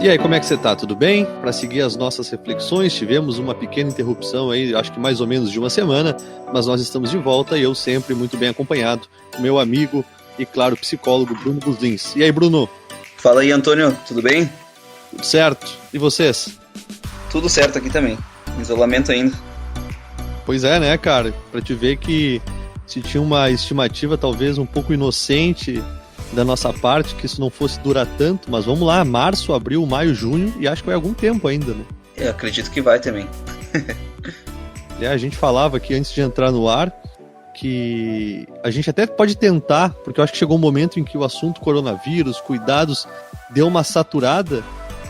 E aí, como é que você tá? Tudo bem? Para seguir as nossas reflexões, tivemos uma pequena interrupção aí, acho que mais ou menos de uma semana, mas nós estamos de volta e eu sempre muito bem acompanhado, meu amigo e, claro, psicólogo Bruno Buslins. E aí, Bruno? Fala aí, Antônio, tudo bem? Tudo certo. E vocês? Tudo certo aqui também, isolamento ainda. Pois é, né, cara? Pra te ver que se tinha uma estimativa talvez um pouco inocente da nossa parte, que isso não fosse durar tanto, mas vamos lá, março, abril, maio, junho, e acho que vai algum tempo ainda, né? Eu acredito que vai também. A gente falava aqui antes de entrar no ar que a gente até pode tentar, porque eu acho que chegou um momento em que o assunto coronavírus, cuidados, deu uma saturada,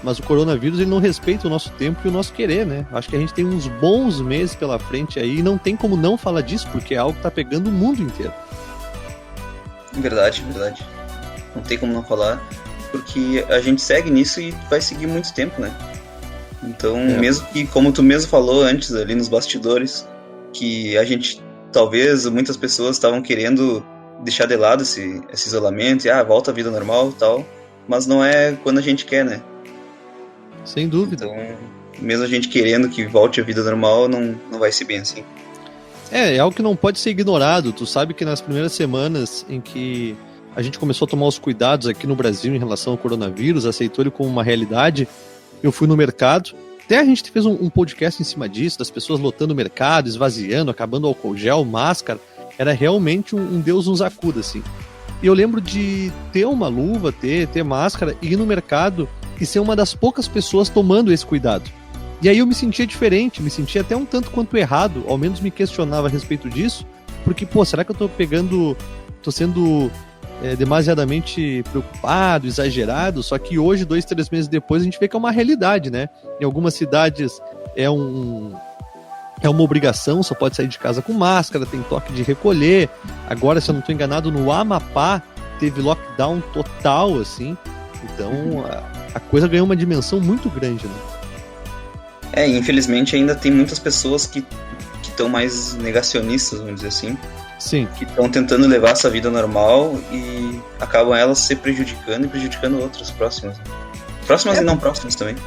mas o coronavírus ele não respeita o nosso tempo e o nosso querer, né? Acho que a gente tem uns bons meses pela frente aí e não tem como não falar disso, porque é algo que tá pegando o mundo inteiro. Verdade. Não tem como não falar, porque a gente segue nisso e vai seguir muito tempo, né? Então, mesmo que, como tu mesmo falou antes ali nos bastidores, que a gente, talvez, muitas pessoas estavam querendo deixar de lado esse isolamento e, volta à vida normal e tal, mas não é quando a gente quer, né? Sem dúvida. Então, mesmo a gente querendo que volte à vida normal, não vai ser bem assim. É algo que não pode ser ignorado. Tu sabe que nas primeiras semanas em que a gente começou a tomar os cuidados aqui no Brasil em relação ao coronavírus, aceitou ele como uma realidade, eu fui no mercado. Até a gente fez um podcast em cima disso, das pessoas lotando o mercado, esvaziando, acabando álcool gel, máscara. Era realmente um Deus nos acuda, assim. E eu lembro de ter uma luva, ter máscara, ir no mercado e ser uma das poucas pessoas tomando esse cuidado. E aí eu me sentia diferente, me sentia até um tanto quanto errado, ao menos me questionava a respeito disso, porque, será que eu tô sendo demasiadamente preocupado, exagerado? Só que hoje, 2-3 meses depois, a gente vê que é uma realidade, né? Em algumas cidades é uma obrigação, só pode sair de casa com máscara, tem toque de recolher. Agora, se eu não estou enganado, no Amapá teve lockdown total, assim. Então, a coisa ganhou uma dimensão muito grande, né? Infelizmente ainda tem muitas pessoas que estão mais negacionistas, vamos dizer assim. Sim. Que estão tentando levar essa vida normal e acabam elas se prejudicando e prejudicando outras próximas. Próximas e não próximas também.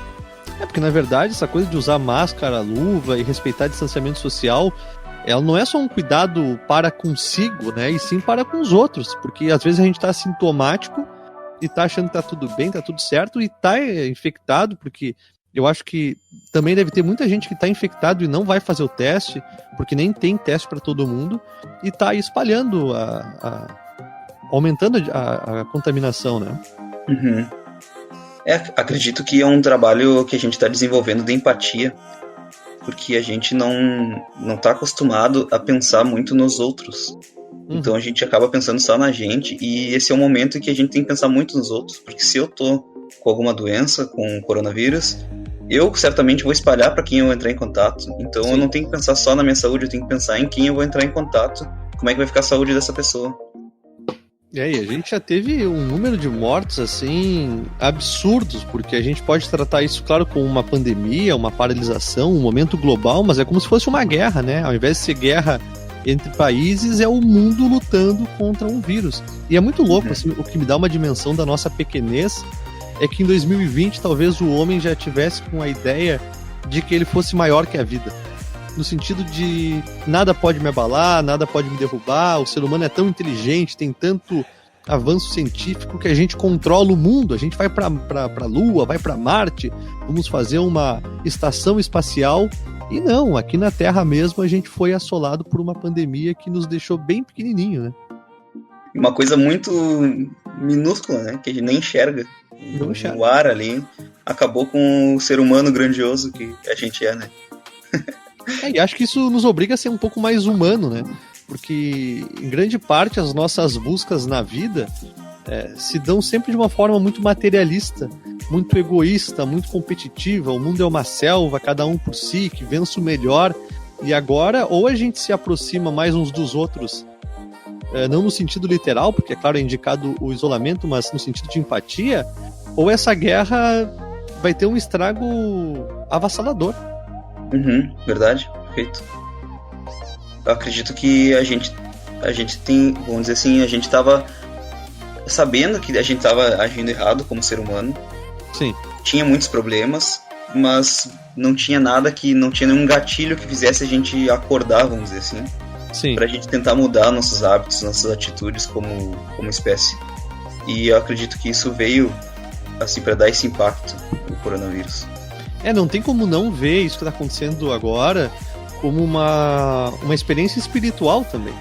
Porque na verdade essa coisa de usar máscara, luva e respeitar distanciamento social, ela não é só um cuidado para consigo, né? E sim para com os outros. Porque às vezes a gente tá assintomático e tá achando que tá tudo bem, tá tudo certo e tá infectado, porque eu acho que também deve ter muita gente que está infectado e não vai fazer o teste, porque nem tem teste para todo mundo, e está aí espalhando, aumentando a contaminação, né? Uhum. Acredito que é um trabalho que a gente está desenvolvendo de empatia, porque a gente não está acostumado a pensar muito nos outros. Então a gente acaba pensando só na gente, e esse é o momento em que a gente tem que pensar muito nos outros, porque se eu tô com alguma doença, com coronavírus, eu certamente vou espalhar para quem eu entrar em contato. Então Sim. Eu não tenho que pensar só na minha saúde, eu tenho que pensar em quem eu vou entrar em contato, como é que vai ficar a saúde dessa pessoa. E aí, a gente já teve um número de mortes, assim, absurdos, porque a gente pode tratar isso, claro, como uma pandemia, uma paralisação, um momento global, mas é como se fosse uma guerra, né? Ao invés de ser guerra entre países, é o mundo lutando contra um vírus. E é muito louco, assim, o que me dá uma dimensão da nossa pequenez é que em 2020 talvez o homem já tivesse com a ideia de que ele fosse maior que a vida. No sentido de nada pode me abalar, nada pode me derrubar, o ser humano é tão inteligente, tem tanto avanço científico que a gente controla o mundo, a gente vai para a Lua, vai para Marte, vamos fazer uma estação espacial. E não, aqui na Terra mesmo a gente foi assolado por uma pandemia que nos deixou bem pequenininho, né? Uma coisa muito minúscula, né? Que a gente nem enxerga. O ar ali acabou com o ser humano grandioso que a gente é, né? E acho que isso nos obriga a ser um pouco mais humano, né? Porque em grande parte as nossas buscas na vida se dão sempre de uma forma muito materialista, muito egoísta, muito competitiva. O mundo é uma selva, cada um por si, que vence o melhor. E agora, ou a gente se aproxima mais uns dos outros, não no sentido literal, porque é claro, é indicado o isolamento, mas no sentido de empatia, ou essa guerra vai ter um estrago avassalador. Verdade, perfeito. Eu acredito que a gente tem, vamos dizer assim, a gente estava sabendo que a gente estava agindo errado como ser humano. Sim. tinha muitos problemas, mas não tinha nada não tinha nenhum gatilho que fizesse a gente acordar, vamos dizer assim. Sim. Pra gente tentar mudar nossos hábitos, nossas atitudes como espécie. E eu acredito que isso veio, assim, pra dar esse impacto no coronavírus. Não tem como não ver isso que tá acontecendo agora como uma experiência espiritual também.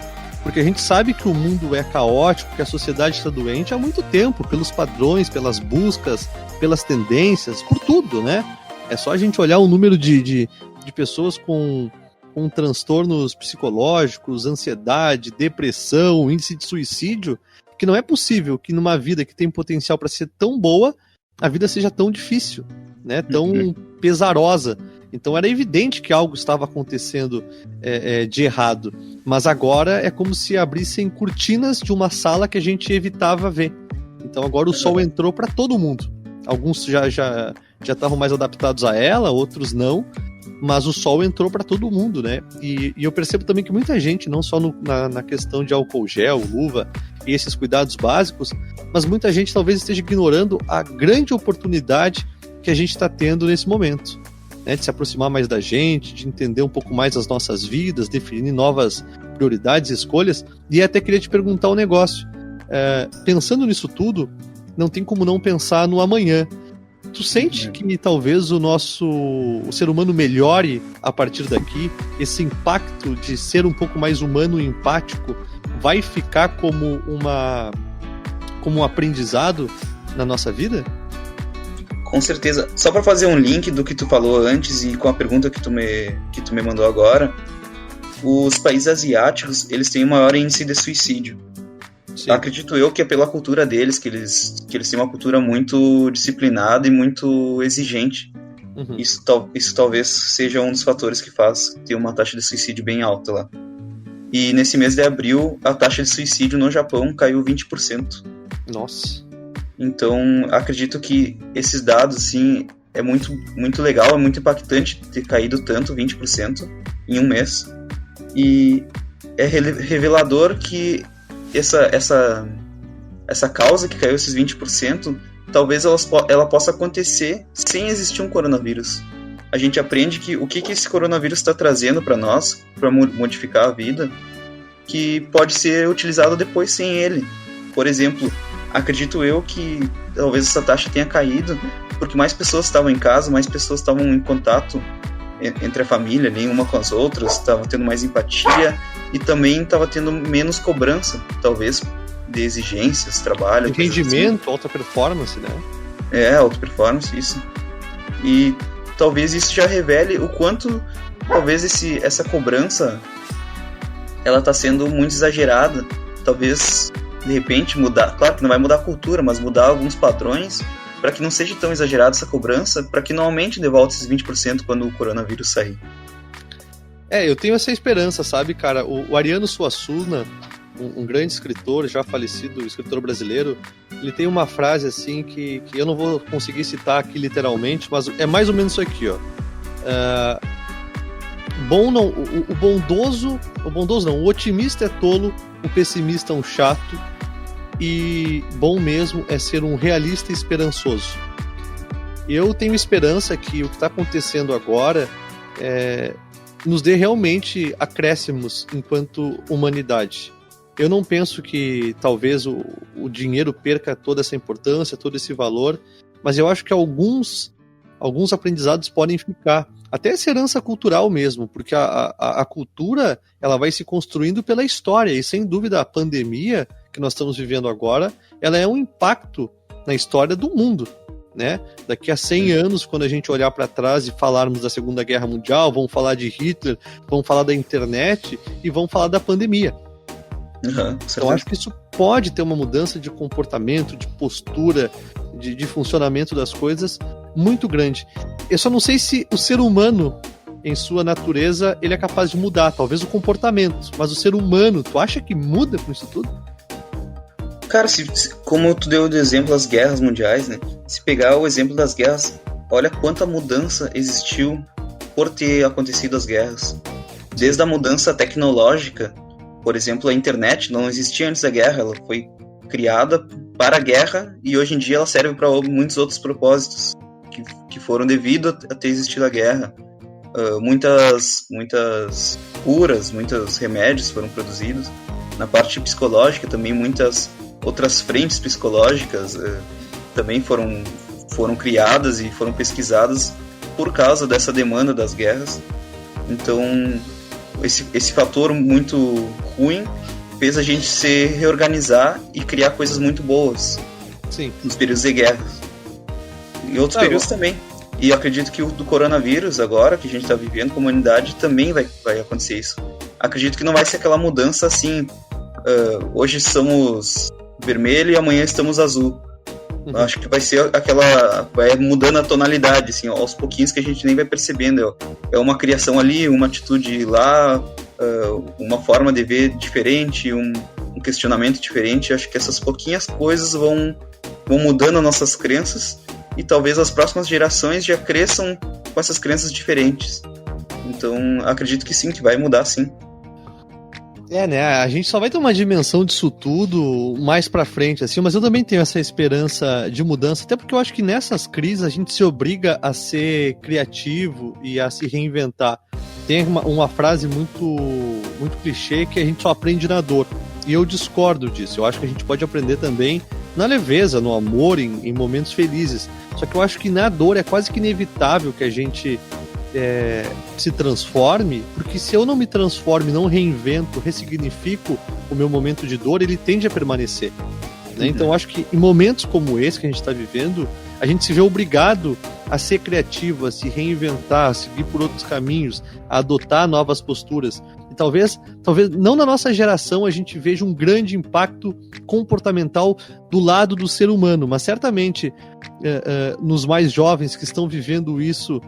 Porque a gente sabe que o mundo é caótico, que a sociedade está doente há muito tempo, pelos padrões, pelas buscas, pelas tendências, por tudo, né? É só a gente olhar o número de pessoas com transtornos psicológicos, ansiedade, depressão, índice de suicídio, que não é possível que numa vida que tem potencial para ser tão boa, a vida seja tão difícil, né? Tão pesarosa. Então era evidente que algo estava acontecendo de errado. Mas agora é como se abrissem cortinas de uma sala que a gente evitava ver. Então agora o sol entrou para todo mundo. Alguns já estavam mais adaptados a ela, outros não. Mas o sol entrou para todo mundo, né? E eu percebo também que muita gente, não só na questão de álcool gel, luva e esses cuidados básicos, mas muita gente talvez esteja ignorando a grande oportunidade que a gente está tendo nesse momento. Né, de se aproximar mais da gente, de entender um pouco mais as nossas vidas, definir novas prioridades e escolhas. E até queria te perguntar um negócio. Pensando nisso tudo, não tem como não pensar no amanhã. Tu sente que talvez o ser humano melhore a partir daqui? Esse impacto de ser um pouco mais humano e empático vai ficar como um aprendizado na nossa vida? Com certeza. Só para fazer um link do que tu falou antes e com a pergunta que tu me mandou agora, os países asiáticos, eles têm o maior índice de suicídio. Sim. Acredito eu que é pela cultura deles, que eles têm uma cultura muito disciplinada e muito exigente. Uhum. Isso talvez seja um dos fatores que faz ter uma taxa de suicídio bem alta lá. E nesse mês de abril, a taxa de suicídio no Japão caiu 20%. Nossa. Então, acredito que esses dados, sim, é muito, muito legal, é muito impactante ter caído tanto, 20%, em um mês. E é revelador que essa causa que caiu esses 20%, talvez ela possa acontecer sem existir um coronavírus. A gente aprende que o que esse coronavírus está trazendo para nós, para modificar a vida, que pode ser utilizado depois sem ele. Por exemplo, acredito eu que talvez essa taxa tenha caído porque mais pessoas estavam em casa, mais pessoas estavam em contato entre a família, ali, uma com as outras, estavam tendo mais empatia e também estava tendo menos cobrança, talvez, de exigências, trabalho. Rendimento, assim. Alta performance, né? Alta performance, isso. E talvez isso já revele o quanto, talvez, essa cobrança ela está sendo muito exagerada. Talvez, de repente, mudar, claro que não vai mudar a cultura, mas mudar alguns padrões para que não seja tão exagerada essa cobrança, para que não aumente de volta esses 20% quando o coronavírus sair. Eu tenho essa esperança, sabe, cara? O Ariano Suassuna, um grande escritor, já falecido, escritor brasileiro, ele tem uma frase assim que eu não vou conseguir citar aqui literalmente, mas é mais ou menos isso aqui, ó. O otimista é tolo, o pessimista é um chato, e bom mesmo é ser um realista e esperançoso. Eu tenho esperança que o que está acontecendo agora nos dê realmente acréscimos enquanto humanidade. Eu não penso que talvez o dinheiro perca toda essa importância, todo esse valor, mas eu acho que alguns aprendizados podem ficar. Até essa herança cultural mesmo, porque a cultura ela vai se construindo pela história, e sem dúvida a pandemia que nós estamos vivendo agora, ela é um impacto na história do mundo, né? Daqui a 100 anos, quando a gente olhar para trás e falarmos da Segunda Guerra Mundial, vamos falar de Hitler, vamos falar da internet e vamos falar da pandemia. Então acho que isso pode ter uma mudança de comportamento, de postura, de funcionamento das coisas muito grande. Eu só não sei se o ser humano, em sua natureza, ele é capaz de mudar, talvez o comportamento, mas o ser humano, tu acha que muda com isso tudo? Cara, como tu deu de exemplo as guerras mundiais, né? Se pegar o exemplo das guerras, olha quanta mudança existiu por ter acontecido as guerras. Desde a mudança tecnológica, por exemplo, a internet não existia antes da guerra, ela foi criada para a guerra e hoje em dia ela serve para muitos outros propósitos. que foram devido a ter existido a guerra. Muitas curas, muitos remédios foram produzidos. Na parte psicológica também muitas outras frentes psicológicas também foram criadas e foram pesquisadas por causa dessa demanda das guerras. Então esse fator muito ruim fez a gente se reorganizar e criar coisas muito boas. Sim. Nos períodos de guerra. E outros períodos também. E acredito que o do coronavírus agora, que a gente está vivendo como humanidade, também vai acontecer isso. Acredito que não vai ser aquela mudança assim, hoje somos vermelho e amanhã estamos azul. Uhum. Acho que vai ser vai mudando a tonalidade, assim, aos pouquinhos, que a gente nem vai percebendo. É uma criação ali, uma atitude lá, uma forma de ver diferente, um questionamento diferente. Acho que essas pouquinhas coisas vão mudando as nossas crenças, e talvez as próximas gerações já cresçam com essas crenças diferentes. Então, acredito que sim, que vai mudar, sim. Né? A gente só vai ter uma dimensão disso tudo mais pra frente, assim, mas eu também tenho essa esperança de mudança, até porque eu acho que nessas crises a gente se obriga a ser criativo e a se reinventar. Tem uma frase muito clichê, que a gente só aprende na dor. E eu discordo disso. Eu acho que a gente pode aprender também na leveza, no amor, em momentos felizes. Só que eu acho que na dor é quase que inevitável que a gente se transforme, porque se eu não me transformo, não reinvento, ressignifico o meu momento de dor, ele tende a permanecer. Né? Uhum. Então eu acho que em momentos como esse que a gente está vivendo, a gente se vê obrigado a ser criativo, a se reinventar, a seguir por outros caminhos, a adotar novas posturas. E talvez não na nossa geração a gente veja um grande impacto comportamental do lado do ser humano, mas certamente nos mais jovens que estão vivendo isso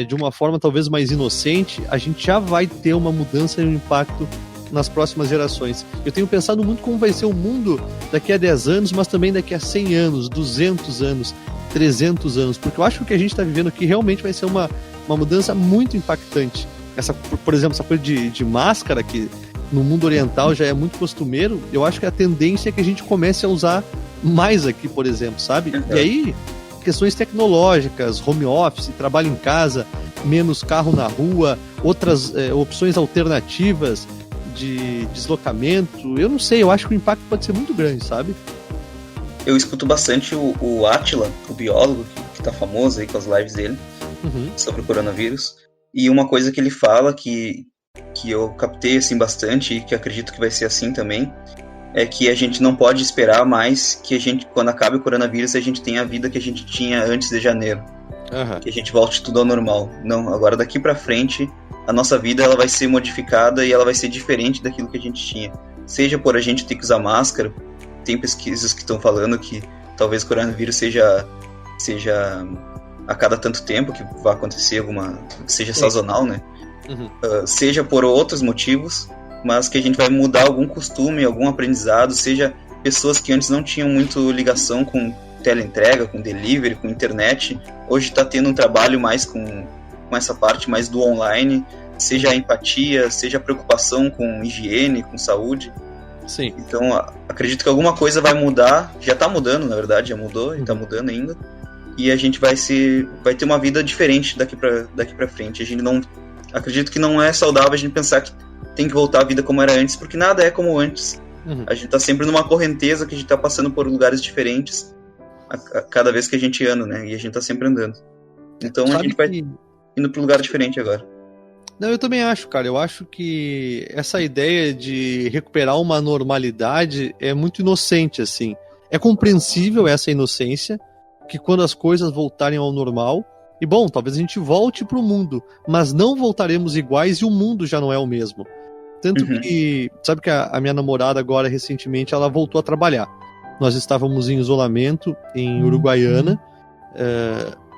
de uma forma talvez mais inocente, a gente já vai ter uma mudança e um impacto nas próximas gerações. Eu tenho pensado muito como vai ser o mundo daqui a 10 anos, mas também daqui a 100 anos, 200 anos, 300 anos, porque eu acho que o que a gente está vivendo aqui realmente vai ser uma mudança muito impactante. Por exemplo, essa coisa de máscara, que no mundo oriental já é muito costumeiro, eu acho que a tendência é que a gente comece a usar mais aqui, por exemplo, sabe? E aí, questões tecnológicas, home office, trabalho em casa, menos carro na rua, outras opções alternativas de deslocamento, eu não sei, eu acho que o impacto pode ser muito grande, sabe? Eu escuto bastante o Átila, o biólogo, que tá famoso aí com as lives dele, sobre o coronavírus, e uma coisa que ele fala que eu captei assim bastante, e que acredito que vai ser assim também, é que a gente não pode esperar mais que quando acabe o coronavírus, a gente tenha a vida que a gente tinha antes de janeiro. Que a gente volte tudo ao normal. Não, agora daqui pra frente, a nossa vida ela vai ser modificada e ela vai ser diferente daquilo que a gente tinha. Seja por a gente ter que usar máscara, tem pesquisas que estão falando que talvez o coronavírus seja a cada tanto tempo que vai acontecer seja sazonal, né? Seja por outros motivos, mas que a gente vai mudar algum costume, algum aprendizado, seja pessoas que antes não tinham muito ligação com teleentrega, com delivery, com internet, hoje está tendo um trabalho mais com essa parte mais do online, seja a empatia, seja a preocupação com higiene, com saúde. Sim. Então, acredito que alguma coisa vai mudar, já está mudando, na verdade, já mudou, e está mudando ainda, e a gente vai ter uma vida diferente daqui para frente. Acredito que não é saudável a gente pensar que tem que voltar à vida como era antes, porque nada é como antes. A gente tá sempre numa correnteza, que a gente tá passando por lugares diferentes a cada vez que a gente anda, né? E a gente tá sempre andando. Então a gente vai indo para um lugar diferente agora. Não, eu também acho, cara. Eu acho que essa ideia de recuperar uma normalidade é muito inocente, assim. É compreensível essa inocência, que quando as coisas voltarem ao normal, e bom, talvez a gente volte pro mundo, mas não voltaremos iguais e o mundo já não é o mesmo. Tanto que, sabe que a minha namorada agora, recentemente, ela voltou a trabalhar. Nós estávamos em isolamento em Uruguaiana,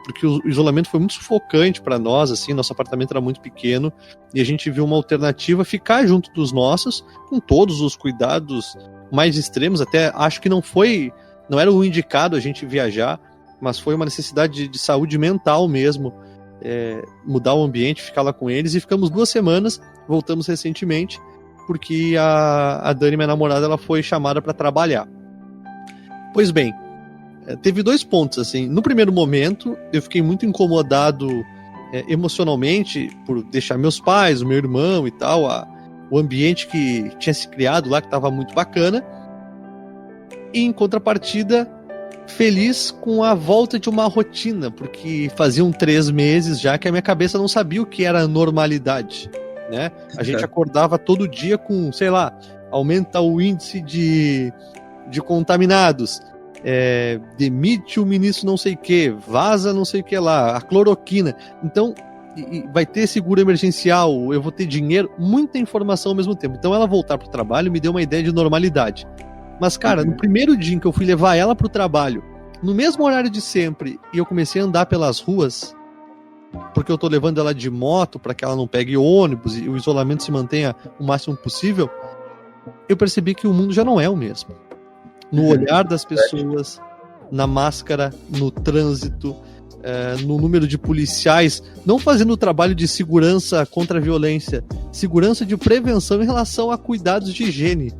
porque o isolamento foi muito sufocante para nós, assim, nosso apartamento era muito pequeno, e a gente viu uma alternativa, ficar junto dos nossos, com todos os cuidados mais extremos, até acho que não era o indicado a gente viajar, mas foi uma necessidade de saúde mental mesmo, mudar o ambiente, ficar lá com eles, e ficamos 2 semanas, voltamos recentemente, porque a Dani, minha namorada, ela foi chamada para trabalhar. Pois bem, teve 2 pontos, assim. No primeiro momento, eu fiquei muito incomodado emocionalmente por deixar meus pais, o meu irmão e tal, o ambiente que tinha se criado lá, que estava muito bacana. E, em contrapartida, feliz com a volta de uma rotina, porque faziam 3 meses já que a minha cabeça não sabia o que era normalidade, né? A gente acordava todo dia com, sei lá, aumenta o índice de contaminados, demite o ministro não sei o que, vaza não sei o que lá, a cloroquina. Então, vai ter seguro emergencial, eu vou ter dinheiro, muita informação ao mesmo tempo. Então ela voltar pro trabalho me deu uma ideia de normalidade. Mas, cara, no primeiro dia em que eu fui levar ela pro trabalho, no mesmo horário de sempre, e eu comecei a andar pelas ruas, porque eu tô levando ela de moto para que ela não pegue ônibus e o isolamento se mantenha o máximo possível, eu percebi que o mundo já não é o mesmo. No olhar das pessoas, na máscara, no trânsito, no número de policiais, não fazendo o trabalho de segurança contra a violência, segurança de prevenção em relação a cuidados de higiene.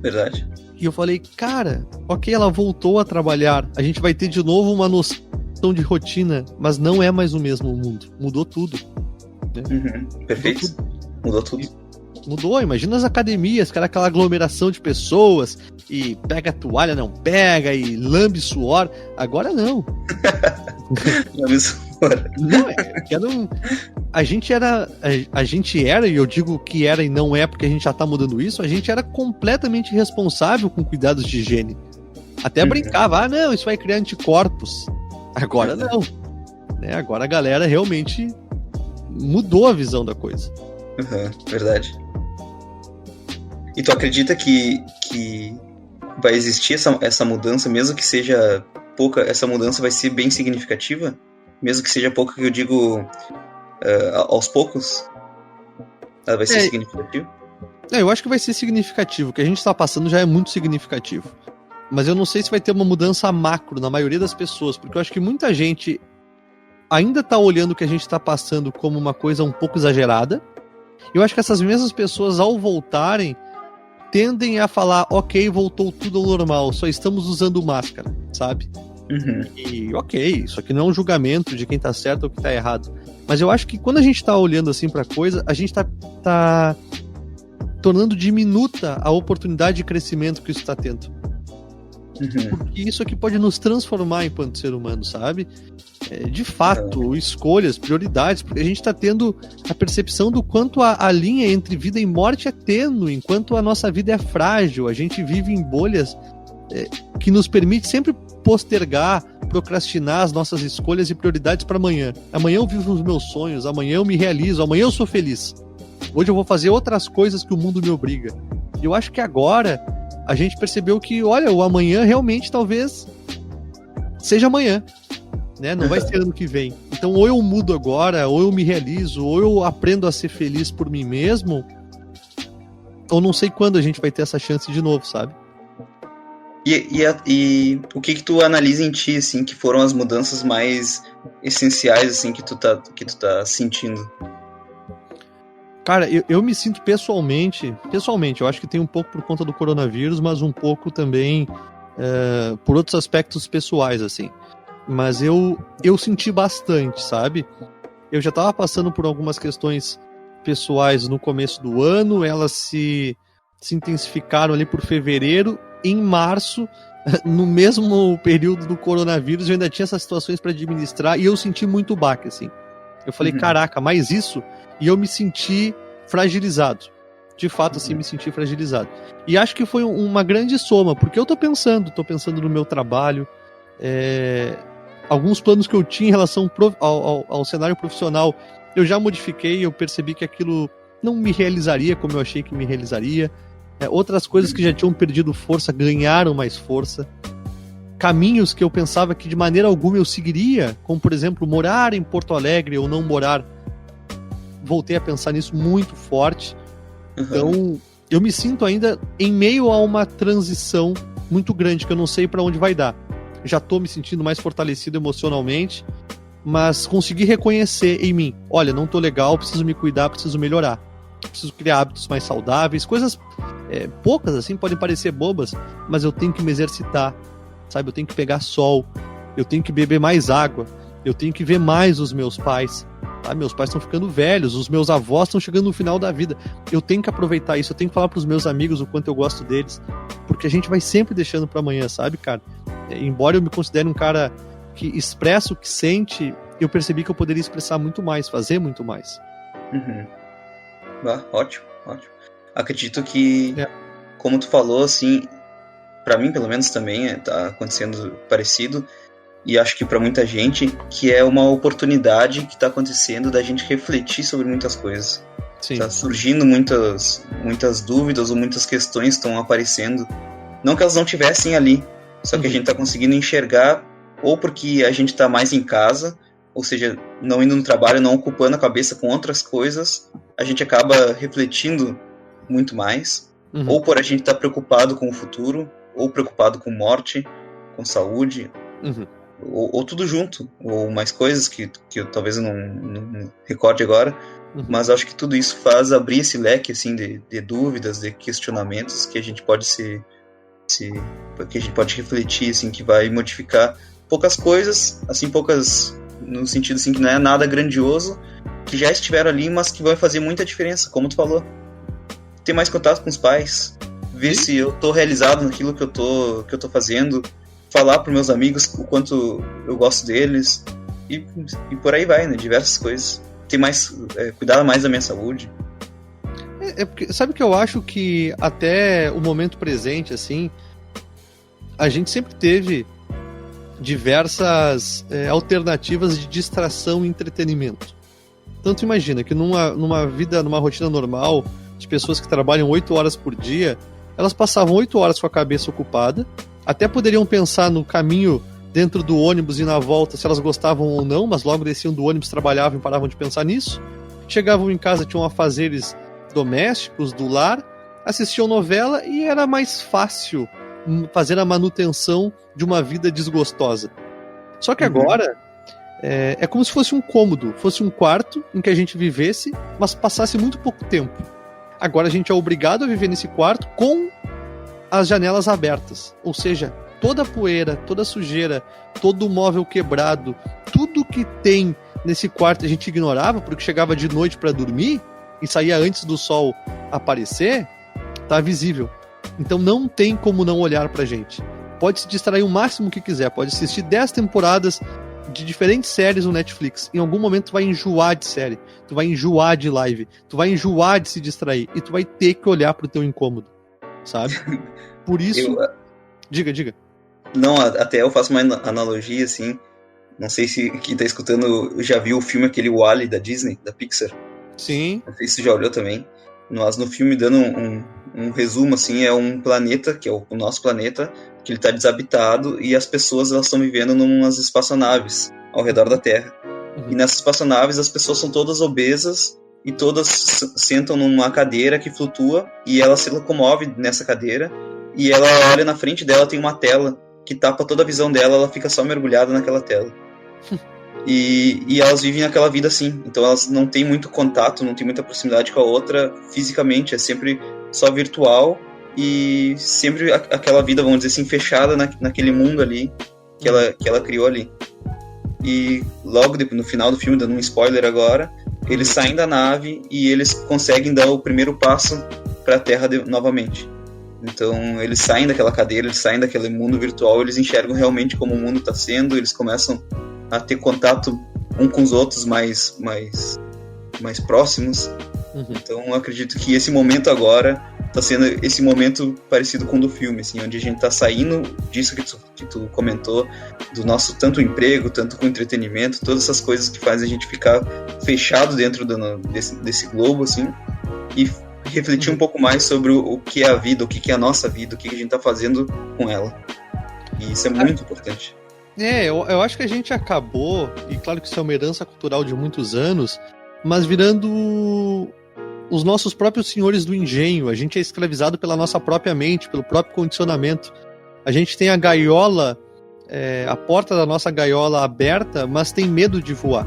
Verdade. E eu falei, cara, ok, ela voltou a trabalhar, a gente vai ter de novo uma noção de rotina, mas não é mais o mesmo mundo, mudou tudo, né? Perfeito. Mudou tudo. Mudou, imagina as academias, cara, aquela aglomeração de pessoas, e pega a toalha, não pega, e lambe suor. Agora não. Lambe suor. Não, a gente era, e eu digo que era e não é porque a gente já tá mudando isso, a gente era completamente responsável com cuidados de higiene. Até brincava, não, isso vai criar anticorpos. Agora não. Né? Agora a galera realmente mudou a visão da coisa. Verdade. E tu acredita que vai existir essa mudança, mesmo que seja pouca, essa mudança vai ser bem significativa? Mesmo que seja pouca, que eu digo aos poucos? Ela vai ser significativa? Eu acho que vai ser significativo. O que a gente está passando já é muito significativo. Mas eu não sei se vai ter uma mudança macro na maioria das pessoas, porque eu acho que muita gente ainda está olhando o que a gente está passando como uma coisa um pouco exagerada. Eu acho que essas mesmas pessoas, ao voltarem, tendem a falar, ok, voltou tudo ao normal, só estamos usando máscara, sabe? E ok, isso aqui não é um julgamento de quem tá certo ou quem tá errado. Mas eu acho que quando a gente tá olhando assim pra coisa, a gente tá tornando diminuta a oportunidade de crescimento que isso tá tendo. Porque isso aqui pode nos transformar enquanto ser humano, sabe? De fato, escolhas, prioridades, porque a gente está tendo a percepção do quanto a linha entre vida e morte é tênue, enquanto a nossa vida é frágil, a gente vive em bolhas que nos permite sempre postergar, procrastinar as nossas escolhas e prioridades para amanhã. Amanhã eu vivo os meus sonhos, amanhã eu me realizo, amanhã eu sou feliz. Hoje eu vou fazer outras coisas que o mundo me obriga. E eu acho que agora a gente percebeu que, olha, o amanhã realmente talvez seja amanhã. Né? Não vai ser ano que vem. Então ou eu mudo agora, ou eu me realizo, ou eu aprendo a ser feliz por mim mesmo, ou não sei quando a gente vai ter essa chance de novo, sabe? E o que tu analisa em ti, assim, que foram as mudanças mais essenciais, assim, que tu tá sentindo? Cara, eu me sinto pessoalmente, eu acho que tem um pouco por conta do coronavírus, mas um pouco também por outros aspectos pessoais, assim. Mas eu senti bastante, sabe? Eu já tava passando por algumas questões pessoais no começo do ano, elas se intensificaram ali por fevereiro. Em março, no mesmo período do coronavírus, eu ainda tinha essas situações para administrar e eu senti muito baque, assim. Eu falei, caraca, mais isso? E eu me senti fragilizado. De fato, assim, me senti fragilizado. E acho que foi uma grande soma, porque eu tô pensando no meu trabalho, alguns planos que eu tinha em relação ao cenário profissional, eu já modifiquei, eu percebi que aquilo não me realizaria como eu achei que me realizaria. Outras coisas que já tinham perdido força ganharam mais força. Caminhos que eu pensava que de maneira alguma eu seguiria, como por exemplo morar em Porto Alegre ou não morar, voltei a pensar nisso muito forte. Então eu me sinto ainda em meio a uma transição muito grande que eu não sei para onde vai dar. Já tô me sentindo mais fortalecido emocionalmente, mas consegui reconhecer em mim, olha, não tô legal, preciso me cuidar, preciso melhorar, preciso criar hábitos mais saudáveis, coisas poucas assim, podem parecer bobas, mas eu tenho que me exercitar, sabe? Eu tenho que pegar sol, eu tenho que beber mais água, eu tenho que ver mais os meus pais, tá? Meus pais estão ficando velhos, os meus avós estão chegando no final da vida. Eu tenho que aproveitar isso, eu tenho que falar pros meus amigos o quanto eu gosto deles, porque a gente vai sempre deixando pra amanhã, sabe, cara? Embora eu me considere um cara que expressa o que sente, eu percebi que eu poderia expressar muito mais, fazer muito mais. Ótimo. Acredito que, como tu falou, assim, pra mim, pelo menos, também tá acontecendo parecido, e acho que pra muita gente, que é uma oportunidade que tá acontecendo da gente refletir sobre muitas coisas. Sim. Tá surgindo muitas dúvidas ou muitas questões estão aparecendo. Não que elas não tivessem ali, só que a gente tá conseguindo enxergar, ou porque a gente tá mais em casa, ou seja, não indo no trabalho, não ocupando a cabeça com outras coisas, a gente acaba refletindo muito mais, ou por a gente estar preocupado com o futuro, ou preocupado com morte, com saúde, ou tudo junto, ou mais coisas que eu talvez não recorde agora, mas acho que tudo isso faz abrir esse leque assim, de dúvidas, de questionamentos que a gente pode que a gente pode refletir, assim, que vai modificar poucas coisas, assim, poucas no sentido assim que não é nada grandioso, que já estiveram ali, mas que vai fazer muita diferença, como tu falou. Ter mais contato com os pais, ver se eu tô realizado naquilo que eu tô fazendo, falar pros meus amigos o quanto eu gosto deles, e por aí vai, né? Diversas coisas. Ter mais, cuidar mais da minha saúde. Porque, sabe que eu acho que até o momento presente, assim, a gente sempre teve diversas alternativas de distração e entretenimento. Tanto imagina que numa rotina normal, de pessoas que trabalham 8 horas por dia, elas passavam 8 horas com a cabeça ocupada, até poderiam pensar no caminho dentro do ônibus e na volta, se elas gostavam ou não, mas logo desciam do ônibus, trabalhavam e paravam de pensar nisso. Chegavam em casa, tinham afazeres domésticos, do lar, assistiam novela e era mais fácil fazer a manutenção de uma vida desgostosa. Só que agora é como se fosse um cômodo, fosse um quarto em que a gente vivesse, mas passasse muito pouco tempo. Agora a gente é obrigado a viver nesse quarto com as janelas abertas, ou seja, toda a poeira, toda a sujeira, todo o móvel quebrado, tudo que tem nesse quarto a gente ignorava porque chegava de noite para dormir e saía antes do sol aparecer, tá visível. Então não tem como não olhar pra gente. Pode se distrair o máximo que quiser, pode assistir 10 temporadas de diferentes séries no Netflix. Em algum momento tu vai enjoar de série, tu vai enjoar de live, tu vai enjoar de se distrair e tu vai ter que olhar pro teu incômodo, sabe? Por isso... Diga. Não, até eu faço uma analogia, assim, não sei se quem tá escutando já viu o filme aquele Wall-E da Disney, da Pixar. Sim. Não sei se você já olhou também. Mas no filme, dando um resumo, assim, é um planeta, que é o nosso planeta, que ele tá desabitado e as pessoas elas estão vivendo numas espaçonaves ao redor da Terra. E nessas espaçonaves as pessoas são todas obesas e todas sentam numa cadeira que flutua e ela se locomove nessa cadeira e ela olha na frente dela, tem uma tela que tapa toda a visão dela, ela fica só mergulhada naquela tela. E elas vivem aquela vida assim, então elas não têm muito contato, não têm muita proximidade com a outra fisicamente, é sempre só virtual e sempre aquela vida, vamos dizer assim, fechada naquele mundo ali que ela criou ali. E logo depois, no final do filme, dando um spoiler agora, eles saem da nave e eles conseguem dar o primeiro passo para a Terra novamente. Então eles saem daquela cadeira, eles saem daquele mundo virtual, eles enxergam realmente como o mundo está sendo, eles começam a ter contato um com os outros mais próximos. Então eu acredito que esse momento agora está sendo esse momento parecido com o do filme, assim, onde a gente está saindo disso que tu comentou, do nosso tanto emprego, tanto com entretenimento, todas essas coisas que fazem a gente ficar fechado dentro desse globo, assim, e refletir um pouco mais sobre o que é a vida, o que é a nossa vida, o que a gente está fazendo com ela. E isso é muito importante. Eu acho que a gente acabou, e claro que isso é uma herança cultural de muitos anos, mas virando os nossos próprios senhores do engenho. A gente é escravizado pela nossa própria mente, pelo próprio condicionamento. A gente tem a gaiola, a porta da nossa gaiola aberta, mas tem medo de voar.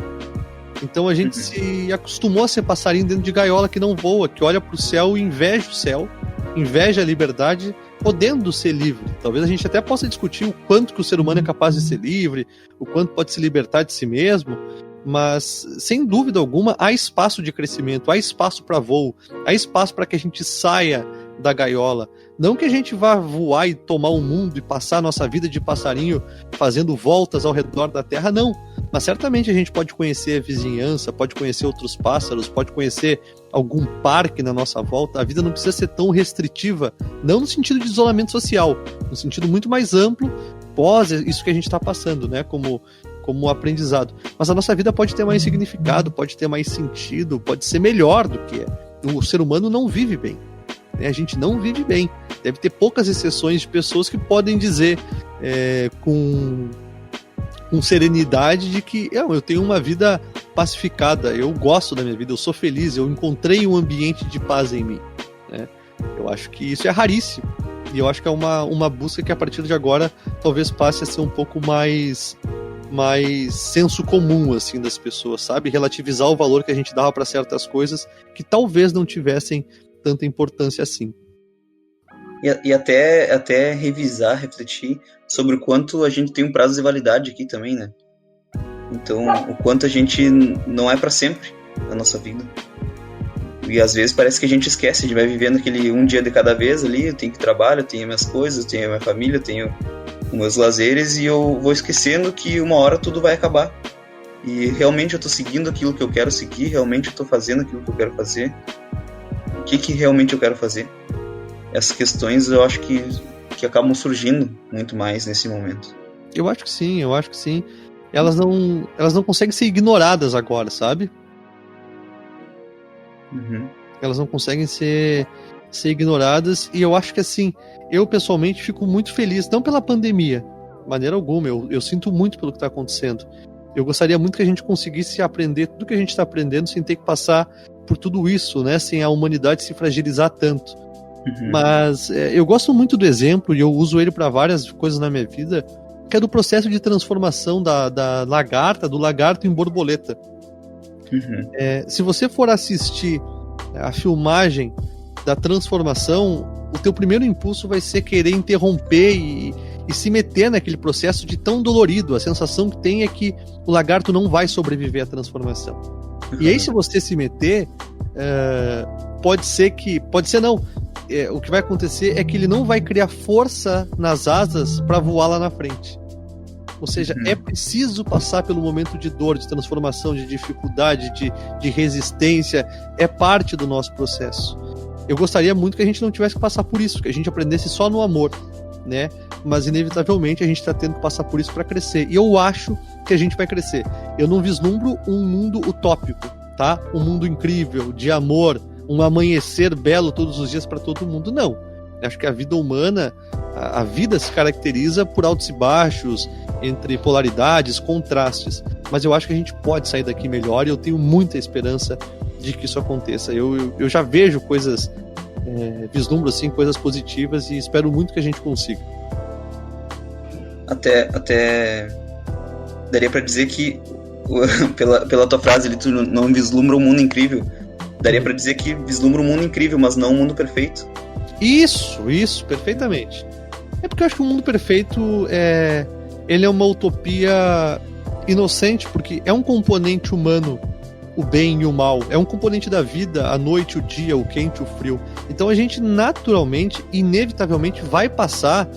Então a gente se acostumou a ser passarinho dentro de gaiola que não voa, que olha pro céu e inveja o céu, inveja a liberdade podendo ser livre. Talvez a gente até possa discutir o quanto que o ser humano é capaz de ser livre, o quanto pode se libertar de si mesmo, mas sem dúvida alguma há espaço de crescimento, há espaço para voo, há espaço para que a gente saia da gaiola. Não que a gente vá voar e tomar o mundo e passar a nossa vida de passarinho fazendo voltas ao redor da Terra, não. Mas certamente a gente pode conhecer a vizinhança, pode conhecer outros pássaros, pode conhecer algum parque na nossa volta. A vida não precisa ser tão restritiva, não no sentido de isolamento social, no sentido muito mais amplo, pós isso que a gente está passando, né, como aprendizado. Mas a nossa vida pode ter mais significado, pode ter mais sentido, pode ser melhor do que é. O ser humano não vive bem. A gente não vive bem. Deve ter poucas exceções de pessoas que podem dizer com serenidade de que eu tenho uma vida pacificada, eu gosto da minha vida, eu sou feliz, eu encontrei um ambiente de paz em mim, né? Eu acho que isso é raríssimo. E eu acho que é uma busca que a partir de agora talvez passe a ser um pouco mais senso comum assim das pessoas, sabe? Relativizar o valor que a gente dava para certas coisas que talvez não tivessem tanta importância assim. E até revisar, refletir sobre o quanto a gente tem um prazo de validade aqui também, né? Então, o quanto a gente não é para sempre na nossa vida. E às vezes parece que a gente esquece, a gente vai vivendo aquele um dia de cada vez ali, eu tenho que trabalhar, eu tenho minhas coisas, eu tenho a minha família, eu tenho os meus lazeres, e eu vou esquecendo que uma hora tudo vai acabar. E realmente eu tô seguindo aquilo que eu quero seguir, realmente eu tô fazendo aquilo que eu quero fazer. O que realmente eu quero fazer? Essas questões eu acho que acabam surgindo muito mais nesse momento. Eu acho que sim. Elas não conseguem ser ignoradas agora, sabe? Uhum. Elas não conseguem ser ignoradas, e eu acho que assim, eu pessoalmente fico muito feliz, não pela pandemia, de maneira alguma, eu sinto muito pelo que está acontecendo. Eu gostaria muito que a gente conseguisse aprender tudo que a gente está aprendendo sem ter que passar por tudo isso, né? Sem a humanidade se fragilizar tanto. Uhum. Mas eu gosto muito do exemplo, e eu uso ele para várias coisas na minha vida, que é do processo de transformação da lagarta, do lagarto em borboleta. Uhum. Se você for assistir a filmagem da transformação, o teu primeiro impulso vai ser querer interromper e se meter naquele processo de tão dolorido. A sensação que tem é que o lagarto não vai sobreviver à transformação. Uhum. E aí, se você se meter, pode ser não. O que vai acontecer é que ele não vai criar força nas asas para voar lá na frente. Ou seja, é preciso passar pelo momento de dor, de transformação, de dificuldade, de resistência. É parte do nosso processo. Eu gostaria muito que a gente não tivesse que passar por isso, que a gente aprendesse só no amor, né? Mas inevitavelmente a gente está tendo que passar por isso para crescer. E eu acho que a gente vai crescer. Eu não vislumbro um mundo utópico, tá? Um mundo incrível, de amor, um amanhecer belo todos os dias para todo mundo, não. Eu acho que a vida humana, a vida se caracteriza por altos e baixos, entre polaridades, contrastes. Mas eu acho que a gente pode sair daqui melhor, e eu tenho muita esperança de que isso aconteça. Eu já vejo coisas, vislumbro assim, coisas positivas, e espero muito que a gente consiga. Até daria para dizer que pela tua frase ali, tu não vislumbra um mundo incrível. Daria para dizer que vislumbra um mundo incrível, mas não um mundo perfeito. Isso, perfeitamente. É porque eu acho que o mundo perfeito ele é uma utopia inocente, porque é um componente humano, o bem e o mal. É um componente da vida, a noite, o dia, o quente, o frio. Então a gente naturalmente, inevitavelmente vai passar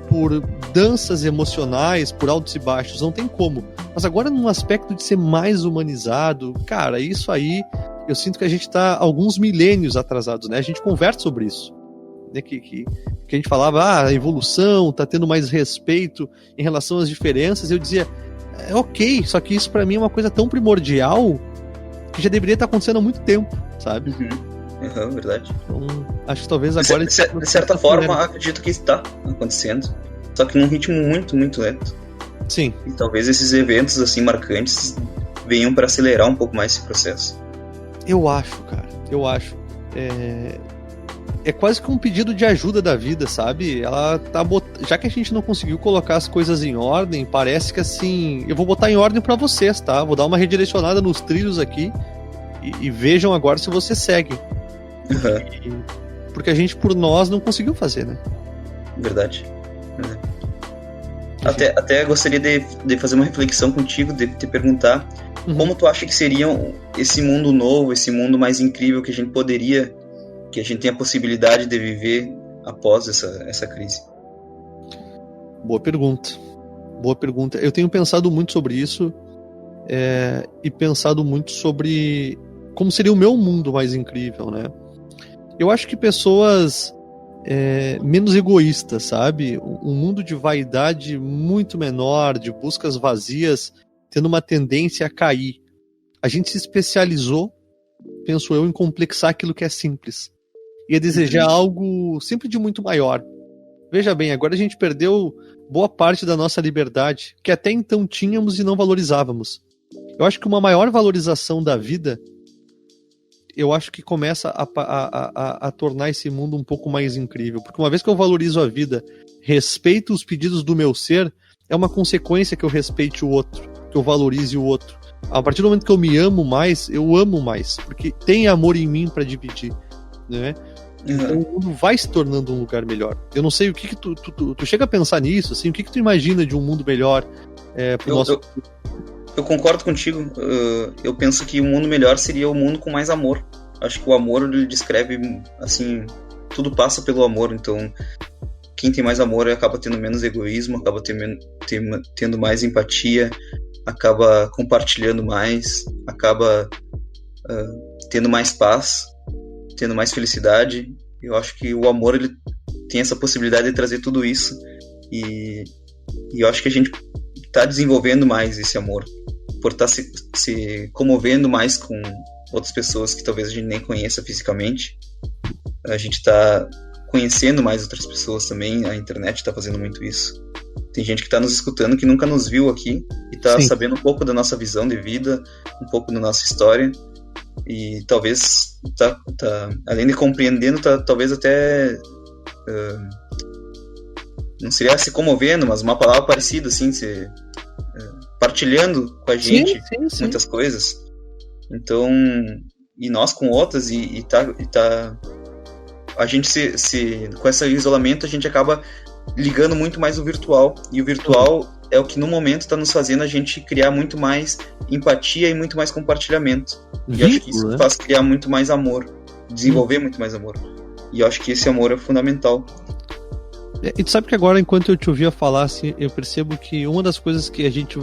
por danças emocionais, por altos e baixos, não tem como. Mas agora num aspecto de ser mais humanizado, cara, isso aí, eu sinto que a gente está alguns milênios atrasados, né? A gente conversa sobre isso, né? Que a gente falava, a evolução, tá tendo mais respeito em relação às diferenças. Eu dizia, ok, só que isso para mim é uma coisa tão primordial que já deveria estar acontecendo há muito tempo, sabe? Verdade. Então, acho que talvez agora... De certa forma, acredito que está acontecendo, só que num ritmo muito, muito lento. Sim. E talvez esses eventos assim marcantes venham para acelerar um pouco mais esse processo. Eu acho, cara. É quase que um pedido de ajuda da vida, sabe? Ela tá já que a gente não conseguiu colocar as coisas em ordem, parece que assim... Eu vou botar em ordem pra vocês, tá? Vou dar uma redirecionada nos trilhos aqui e vejam agora se vocês seguem. porque a gente, por nós, não conseguiu fazer, né? Verdade. Até gostaria de fazer uma reflexão contigo, de te perguntar como tu acha que seria esse mundo novo, esse mundo mais incrível que a gente tem a possibilidade de viver após essa crise? Boa pergunta. Eu tenho pensado muito sobre isso e pensado muito sobre como seria o meu mundo mais incrível, né? Eu acho que pessoas menos egoístas, sabe? Um mundo de vaidade muito menor, de buscas vazias, tendo uma tendência a cair. A gente se especializou, penso eu, em complexar aquilo que é simples. E a desejar algo sempre de muito maior. Veja bem, agora a gente perdeu boa parte da nossa liberdade, que até então tínhamos e não valorizávamos. Eu acho que uma maior valorização da vida, eu acho que começa a tornar esse mundo um pouco mais incrível. Porque uma vez que eu valorizo a vida, respeito os pedidos do meu ser, é uma consequência que eu respeite o outro, que eu valorize o outro. A partir do momento que eu me amo mais, eu amo mais, porque tem amor em mim para dividir, né? Então o mundo vai se tornando um lugar melhor. Eu não sei o que tu chega a pensar nisso, assim, o que tu imagina de um mundo melhor pro nosso... Eu concordo contigo. Eu penso que o mundo melhor seria o mundo com mais amor. Acho que o amor, ele descreve, assim, tudo passa pelo amor. Então, quem tem mais amor acaba tendo menos egoísmo, acaba tendo mais empatia, acaba compartilhando mais, acaba tendo mais paz, tendo mais felicidade. Eu acho que o amor, ele tem essa possibilidade de trazer tudo isso. E eu acho que a gente está desenvolvendo mais esse amor, por estar se comovendo mais com outras pessoas que talvez a gente nem conheça fisicamente. A gente está conhecendo mais outras pessoas também, a internet está fazendo muito isso. Tem gente que está nos escutando que nunca nos viu aqui e está sabendo um pouco da nossa visão de vida, um pouco da nossa história, e talvez além de compreendendo, talvez até não seria se comovendo, mas uma palavra parecida, assim, partilhando com a gente muitas coisas. Então, e nós com outras, e a gente com esse isolamento, a gente acaba ligando muito mais o virtual, e o virtual é o que no momento está nos fazendo a gente criar muito mais empatia e muito mais compartilhamento. E acho que isso faz criar muito mais amor, desenvolver muito mais amor. E eu acho que esse amor é fundamental. E tu sabe que agora, enquanto eu te ouvia falar, assim, eu percebo que uma das coisas que a gente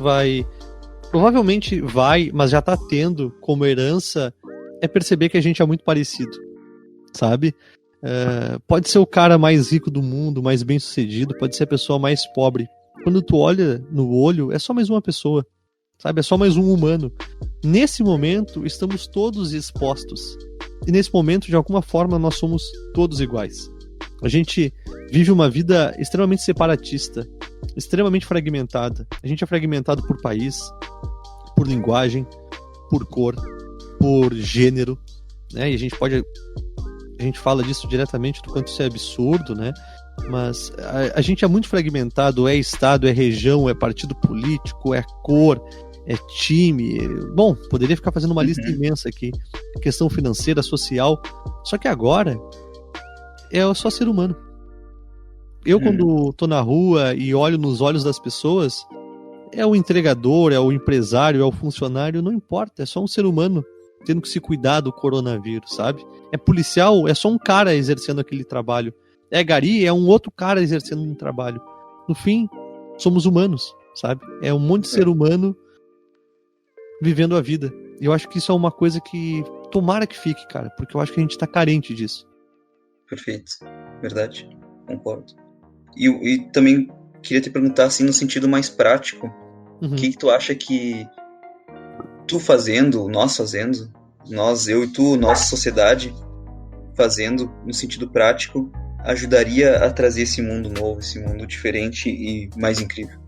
provavelmente vai, mas já tá tendo como herança, é perceber que a gente é muito parecido, sabe? Pode ser o cara mais rico do mundo, mais bem sucedido, pode ser a pessoa mais pobre. Quando tu olha no olho, é só mais uma pessoa, sabe? É só mais um humano. Nesse momento, estamos todos expostos. E nesse momento, de alguma forma, nós somos todos iguais. A gente vive uma vida extremamente separatista, extremamente fragmentada. A gente é fragmentado por país, por linguagem, por cor, por gênero, né? E a gente fala disso diretamente, do quanto isso é absurdo, né? Mas a gente é muito fragmentado, é estado, é região, é partido político, é cor, é time. Bom, poderia ficar fazendo uma lista imensa aqui. Questão financeira, social. Só que agora é só ser humano. Eu, quando tô na rua e olho nos olhos das pessoas, é o entregador, é o empresário, é o funcionário, não importa, é só um ser humano tendo que se cuidar do coronavírus, sabe? É policial, é só um cara exercendo aquele trabalho. É gari, é um outro cara exercendo um trabalho. No fim, somos humanos, sabe? É um monte de ser humano vivendo a vida. E eu acho que isso é uma coisa que tomara que fique, cara, porque eu acho que a gente tá carente disso. Perfeito, verdade, concordo. E também queria te perguntar, assim, no sentido mais prático, o que tu acha que tu fazendo, nós, eu e tu, nossa sociedade fazendo, no sentido prático, ajudaria a trazer esse mundo novo, esse mundo diferente e mais incrível?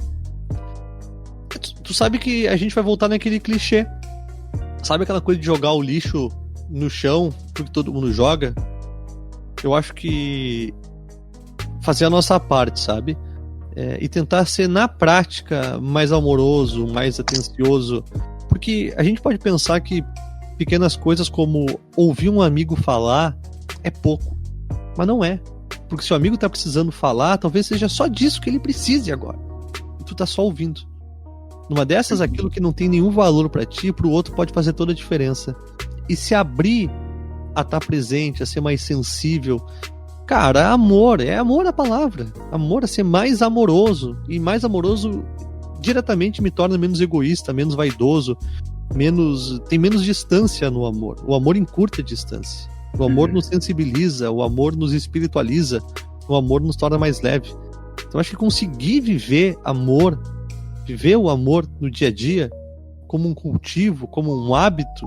Tu sabe que a gente vai voltar naquele clichê. Sabe aquela coisa de jogar o lixo no chão, porque todo mundo joga? Eu acho que fazer a nossa parte, sabe? E tentar ser, na prática, mais amoroso, mais atencioso. Porque a gente pode pensar que pequenas coisas como ouvir um amigo falar é pouco. Mas não é. Porque se o amigo tá precisando falar, talvez seja só disso que ele precise agora. E tu tá só ouvindo. Numa dessas, aquilo que não tem nenhum valor pra ti, pro outro pode fazer toda a diferença. E se abrir a estar presente, a ser mais sensível. Cara, é amor a palavra. Amor, a ser mais amoroso. E mais amoroso diretamente me torna menos egoísta, menos vaidoso, tem menos distância no amor. O amor encurta a distância. O amor nos sensibiliza, o amor nos espiritualiza, o amor nos torna mais leve. Então acho que conseguir viver o amor no dia a dia, como um cultivo, como um hábito,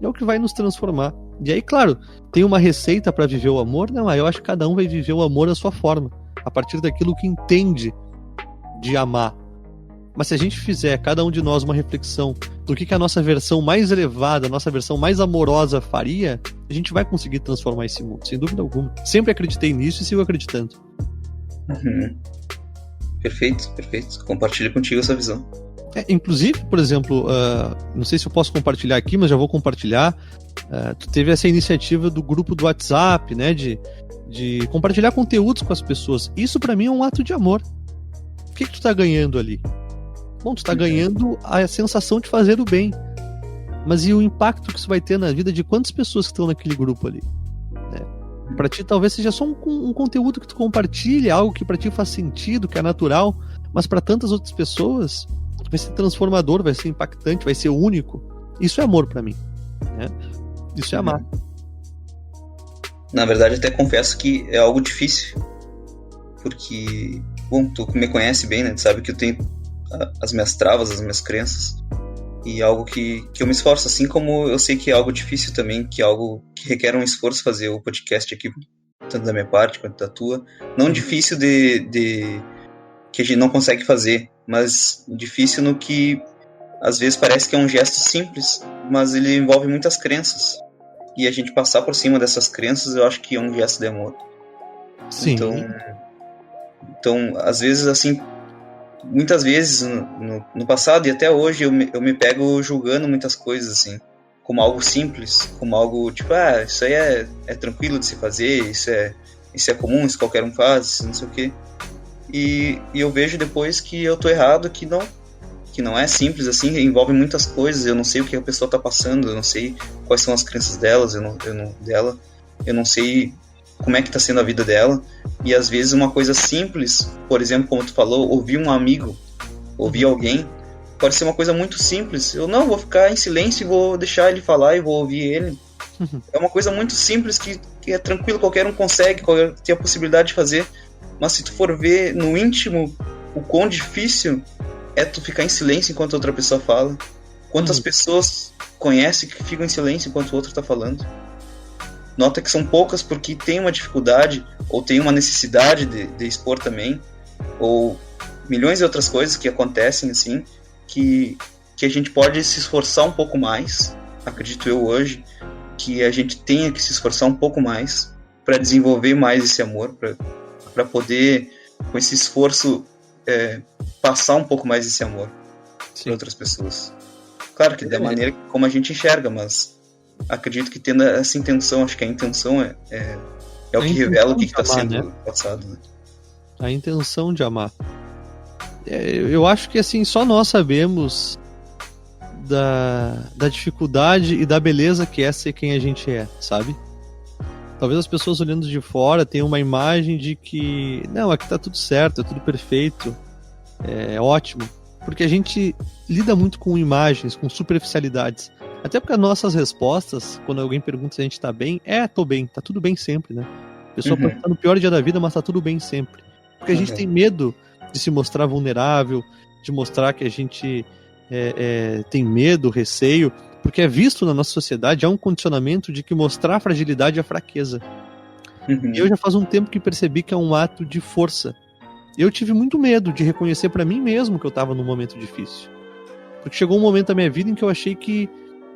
é o que vai nos transformar. E aí, claro, tem uma receita para viver o amor? Não, eu acho que cada um vai viver o amor à sua forma, a partir daquilo que entende de amar. Mas se a gente fizer, cada um de nós, uma reflexão do que a nossa versão mais elevada, a nossa versão mais amorosa faria, a gente vai conseguir transformar esse mundo, sem dúvida alguma. Sempre acreditei nisso e sigo acreditando. Perfeito. Compartilho contigo essa visão. Inclusive, por exemplo, não sei se eu posso compartilhar aqui, mas já vou compartilhar. Tu teve essa iniciativa do grupo do WhatsApp, né, de compartilhar conteúdos com as pessoas. Isso pra mim é um ato de amor. O que tu tá ganhando ali? Bom, tu tá ganhando a sensação de fazer o bem. Mas e o impacto que isso vai ter na vida de quantas pessoas que estão naquele grupo ali? Pra ti talvez seja só um conteúdo que tu compartilha, algo que pra ti faz sentido, que é natural, mas pra tantas outras pessoas vai ser transformador, vai ser impactante, vai ser único. Isso é amor pra mim, né? Isso é amar. Na verdade, até confesso que é algo difícil, porque, bom, tu me conhece bem, né? Tu sabe que eu tenho as minhas travas, as minhas crenças, e algo que eu me esforço, assim como eu sei que é algo difícil também, que é algo que requer um esforço fazer o podcast aqui, tanto da minha parte quanto da tua. Não difícil de que a gente não consegue fazer, mas difícil no que às vezes parece que é um gesto simples, mas ele envolve muitas crenças, e a gente passar por cima dessas crenças, eu acho que é um gesto de amor. Sim. Então às vezes, assim, muitas vezes no passado e até hoje eu me pego julgando muitas coisas, assim, como algo simples, como algo tipo, isso aí é tranquilo de se fazer, isso é comum, isso qualquer um faz, não sei o quê. E eu vejo depois que eu tô errado, que não é simples assim, envolve muitas coisas, eu não sei o que a pessoa tá passando, eu não sei quais são as crenças delas, eu não sei como é que tá sendo a vida dela, e às vezes uma coisa simples, por exemplo, como tu falou, ouvir um amigo, ouvir alguém, pode ser uma coisa muito simples. Eu não vou ficar em silêncio e vou deixar ele falar e vou ouvir ele. É uma coisa muito simples que é tranquilo, qualquer um consegue, tem a possibilidade de fazer, mas se tu for ver no íntimo o quão difícil é tu ficar em silêncio enquanto outra pessoa fala. Quantas pessoas conhecem que ficam em silêncio enquanto o outro tá falando? Nota que são poucas porque tem uma dificuldade ou tem uma necessidade de expor também, ou milhões de outras coisas que acontecem assim, que a gente pode se esforçar um pouco mais, acredito eu hoje, que a gente tenha que se esforçar um pouco mais para desenvolver mais esse amor, para poder, com esse esforço, passar um pouco mais esse amor para outras pessoas. Claro que da maneira como a gente enxerga, mas acredito que tendo essa intenção, acho que a intenção é o que revela o que está sendo passado. Né? A intenção de amar. Eu acho que assim, só nós sabemos da dificuldade e da beleza que é ser quem a gente é, sabe? Talvez as pessoas olhando de fora tenham uma imagem de que não, aqui tá tudo certo, é tudo perfeito, é ótimo. Porque a gente lida muito com imagens, com superficialidades. Até porque as nossas respostas, quando alguém pergunta se a gente tá bem, tô bem, tá tudo bem sempre, né? A pessoa pode estar no pior dia da vida, mas tá tudo bem sempre. Porque a gente tem medo de se mostrar vulnerável, de mostrar que a gente tem medo, receio, porque é visto na nossa sociedade, há um condicionamento de que mostrar fragilidade é fraqueza. E eu já faz um tempo que percebi que é um ato de força. Eu tive muito medo de reconhecer pra mim mesmo que eu tava num momento difícil. Porque chegou um momento da minha vida em que eu achei que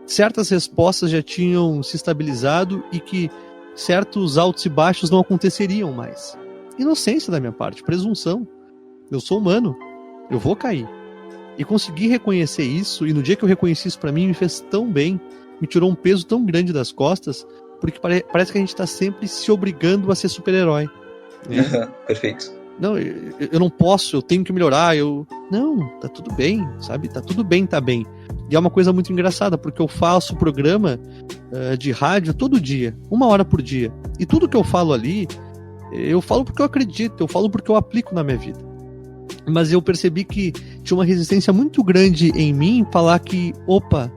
certas respostas já tinham se estabilizado e que certos altos e baixos não aconteceriam mais. Inocência da minha parte, presunção. Eu sou humano, eu vou cair. E conseguir reconhecer isso, e no dia que eu reconheci isso pra mim, me fez tão bem, me tirou um peso tão grande das costas, porque parece que a gente tá sempre se obrigando a ser super-herói. Né? Perfeito. Não, eu não posso, eu tenho que melhorar, Não, tá tudo bem, sabe? Tá tudo bem, tá bem. E é uma coisa muito engraçada, porque eu faço programa de rádio todo dia, 1 hora por dia. E tudo que eu falo ali, eu falo porque eu acredito, eu falo porque eu aplico na minha vida. Mas eu percebi que tinha uma resistência muito grande em mim falar que, opa,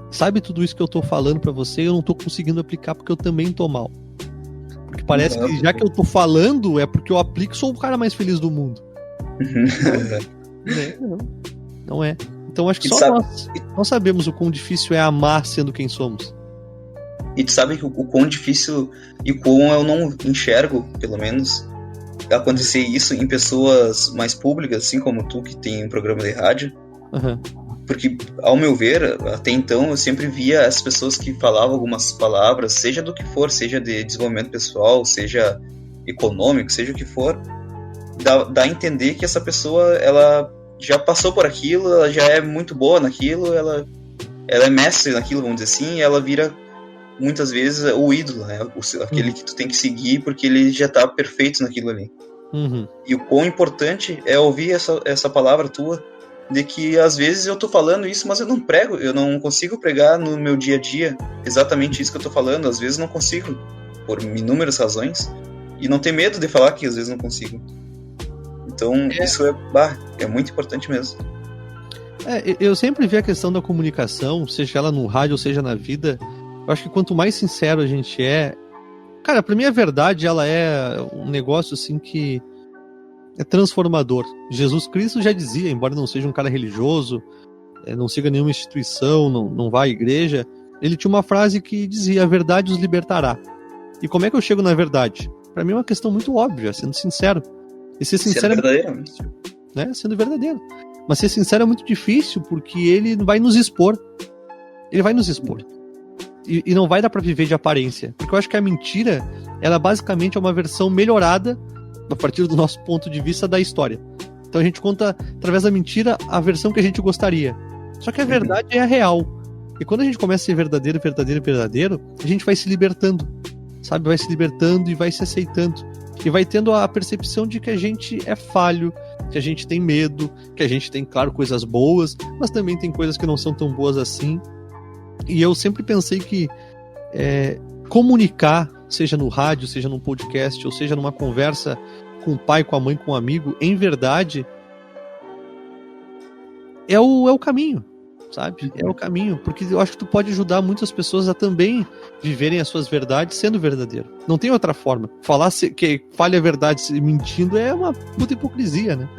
sabe tudo isso que eu tô falando pra você, eu não tô conseguindo aplicar porque eu também tô mal. Porque parece que já que eu tô falando, é porque eu aplico e sou o cara mais feliz do mundo. Não é. Então acho que só nós sabemos o quão difícil é amar sendo quem somos. E tu sabe que o quão difícil e o quão eu não enxergo, pelo menos, acontecer isso em pessoas mais públicas, assim como tu, que tem um programa de rádio. Porque, ao meu ver, até então, eu sempre via as pessoas que falavam algumas palavras, seja do que for, seja de desenvolvimento pessoal, seja econômico, seja o que for, dá a entender que essa pessoa, ela já passou por aquilo, ela já é muito boa naquilo, ela é mestre naquilo, vamos dizer assim, e ela vira, muitas vezes, o ídolo, né? Aquele que tu tem que seguir porque ele já tá perfeito naquilo ali. E o quão importante é ouvir essa palavra tua, de que às vezes eu tô falando isso, mas eu não prego, eu não consigo pregar no meu dia a dia exatamente isso que eu tô falando, às vezes não consigo, por inúmeras razões, e não ter medo de falar que às vezes não consigo. Então isso é muito importante mesmo. Eu sempre vi a questão da comunicação, seja ela no rádio ou seja na vida, eu acho que quanto mais sincero a gente cara, pra mim a verdade, ela é um negócio assim que é transformador. Jesus Cristo já dizia, embora não seja um cara religioso, não siga nenhuma instituição, não vá à igreja, ele tinha uma frase que dizia: a verdade os libertará. E como é que eu chego na verdade? Pra mim é uma questão muito óbvia, sendo sincero. E ser sincero sendo verdadeiro, né? Sendo verdadeiro. Mas ser sincero é muito difícil, porque ele vai nos expor. Ele vai nos expor. E não vai dar pra viver de aparência. Porque eu acho que a mentira, ela basicamente é uma versão melhorada, a partir do nosso ponto de vista, da história. Então a gente conta, através da mentira, a versão que a gente gostaria. Só que a verdade é a real. E quando a gente começa a ser verdadeiro, a gente vai se libertando. Sabe? Vai se libertando e vai se aceitando. E vai tendo a percepção de que a gente é falho, que a gente tem medo, que a gente tem, claro, coisas boas, mas também tem coisas que não são tão boas assim. E eu sempre pensei que comunicar, seja no rádio, seja num podcast, ou seja numa conversa com o pai, com a mãe, com um amigo, em verdade, é o caminho, sabe? É o caminho, porque eu acho que tu pode ajudar muitas pessoas a também viverem as suas verdades sendo verdadeiro. Não tem outra forma. Falar que fale a verdade mentindo é uma puta hipocrisia, né?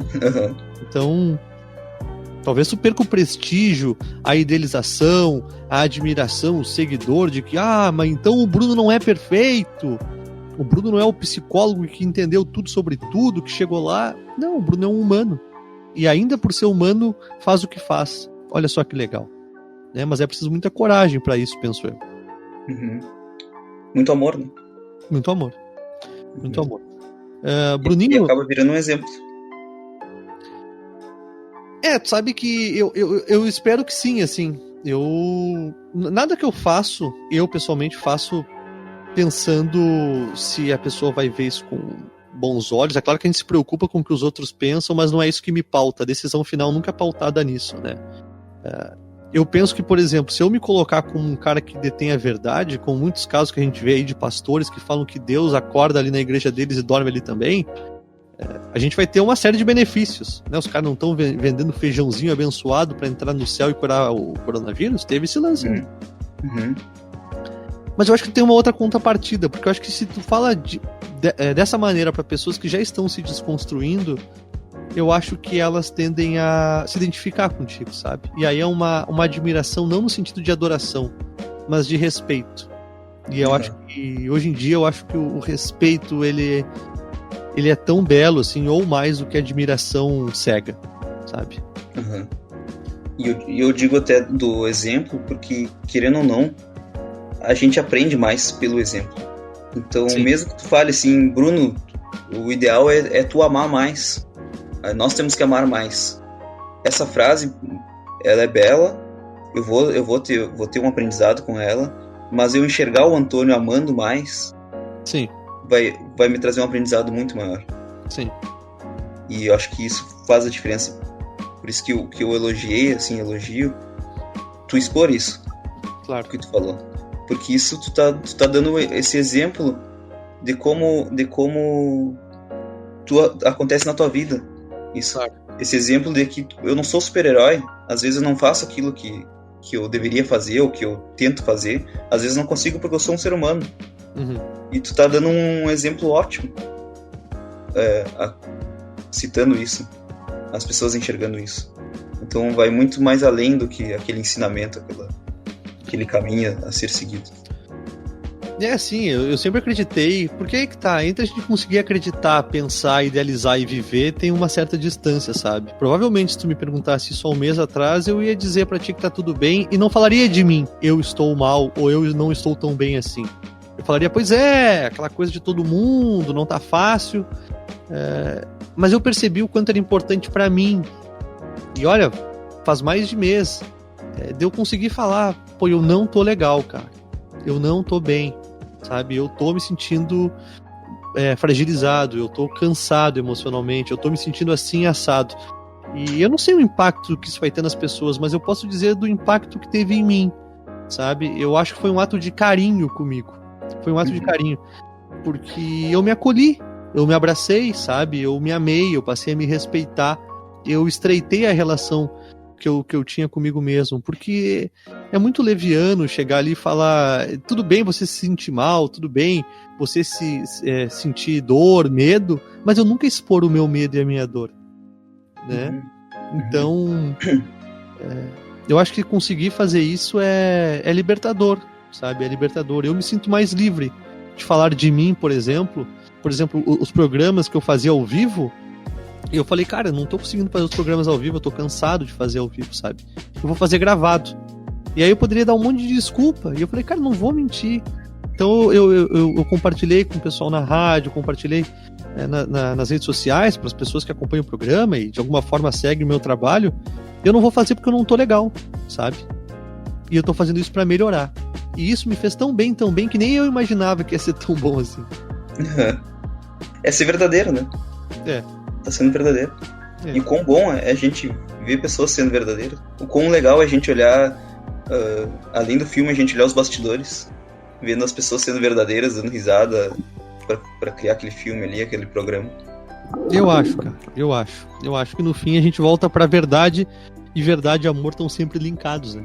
Então, talvez tu perca o prestígio, a idealização, a admiração, o seguidor de que, mas então o Bruno não é perfeito, o Bruno não é o psicólogo que entendeu tudo sobre tudo, que chegou lá. Não, o Bruno é um humano. E ainda por ser humano, faz o que faz. Olha só que legal. Né? Mas é preciso muita coragem para isso, penso eu. Muito amor, né? Muito amor. Muito amor. Bruninho... E acaba virando um exemplo. Tu sabe que eu espero que sim, assim. Nada que eu faço, eu pessoalmente faço pensando se a pessoa vai ver isso com bons olhos. É claro que a gente se preocupa com o que os outros pensam, mas não é isso que me pauta. A decisão final nunca é pautada nisso, né? Eu penso que, por exemplo, se eu me colocar como um cara que detém a verdade, com muitos casos que a gente vê aí de pastores que falam que Deus acorda ali na igreja deles e dorme ali também, a gente vai ter uma série de benefícios, né? Os caras não estão vendendo feijãozinho abençoado para entrar no céu e curar o coronavírus. Teve esse lance. Mas eu acho que tem uma outra contrapartida, porque eu acho que se tu fala dessa maneira para pessoas que já estão se desconstruindo, eu acho que elas tendem a se identificar contigo, sabe? E aí é uma admiração, não no sentido de adoração, mas de respeito. E eu acho que, hoje em dia, eu acho que o respeito, ele é tão belo, assim, ou mais do que a admiração cega, sabe? E eu digo até do exemplo, porque, querendo ou não, a gente aprende mais pelo exemplo. Então, sim, mesmo que tu fale assim, Bruno, o ideal é tu amar mais. Nós temos que amar mais. Essa frase, ela é bela, eu vou ter um aprendizado com ela, mas eu enxergar o Antônio amando mais, Sim. vai me trazer um aprendizado muito maior. Sim. E eu acho que isso faz a diferença. Por isso que eu elogiei, assim, elogio tu expor isso. Claro. Que tu falou. Porque isso tu tá dando esse exemplo de como acontece na tua vida. Isso. Claro. Esse exemplo de que eu não sou super-herói, às vezes eu não faço aquilo que eu deveria fazer, ou que eu tento fazer, às vezes não consigo porque eu sou um ser humano. Uhum. E tu tá dando um exemplo ótimo, citando isso, as pessoas enxergando isso. Então vai muito mais além do que aquele ensinamento, aquele caminho a ser seguido. É assim, eu sempre acreditei, porque aí que tá, entre a gente conseguir acreditar, pensar, idealizar e viver, tem uma certa distância, sabe? Provavelmente se tu me perguntasse isso há um mês atrás, eu ia dizer pra ti que tá tudo bem e não falaria de mim, eu estou mal ou eu não estou tão bem assim. Eu falaria, pois é, aquela coisa de todo mundo, não tá fácil, mas eu percebi o quanto era importante pra mim. E olha, faz mais de mês, de eu conseguir falar, pô, eu não tô legal, cara, eu não tô bem. Sabe, eu tô me sentindo fragilizado, eu tô cansado emocionalmente, eu tô me sentindo assim assado. E eu não sei o impacto que isso vai ter nas pessoas, mas eu posso dizer do impacto que teve em mim, sabe? Eu acho que foi um ato de carinho comigo. Foi um ato de carinho, porque eu me acolhi, eu me abracei, sabe? Eu me amei, eu passei a me respeitar, eu estreitei a relação que eu tinha comigo mesmo, porque é muito leviano chegar ali e falar, tudo bem você se sentir mal, tudo bem você sentir dor, medo, mas eu nunca expor o meu medo e a minha dor, né? Então, eu acho que conseguir fazer isso é libertador, sabe? É libertador. Eu me sinto mais livre de falar de mim, por exemplo, os programas que eu fazia ao vivo. E eu falei, cara, eu não tô conseguindo fazer os programas ao vivo, eu tô cansado de fazer ao vivo, sabe? Eu vou fazer gravado. E aí eu poderia dar um monte de desculpa. E eu falei, cara, não vou mentir. Então eu compartilhei com o pessoal na rádio, compartilhei nas redes sociais, para as pessoas que acompanham o programa e de alguma forma seguem o meu trabalho. Eu não vou fazer porque eu não tô legal, sabe? E eu tô fazendo isso para melhorar. E isso me fez tão bem, que nem eu imaginava que ia ser tão bom assim. É ser verdadeiro, né? Tá sendo verdadeiro. E o quão bom é a gente ver pessoas sendo verdadeiras. O quão legal é a gente olhar, além do filme, a gente olhar os bastidores, vendo as pessoas sendo verdadeiras, dando risada pra criar aquele filme ali, aquele programa. Eu acho, cara. Eu acho que no fim a gente volta pra verdade, e verdade e amor estão sempre linkados, né?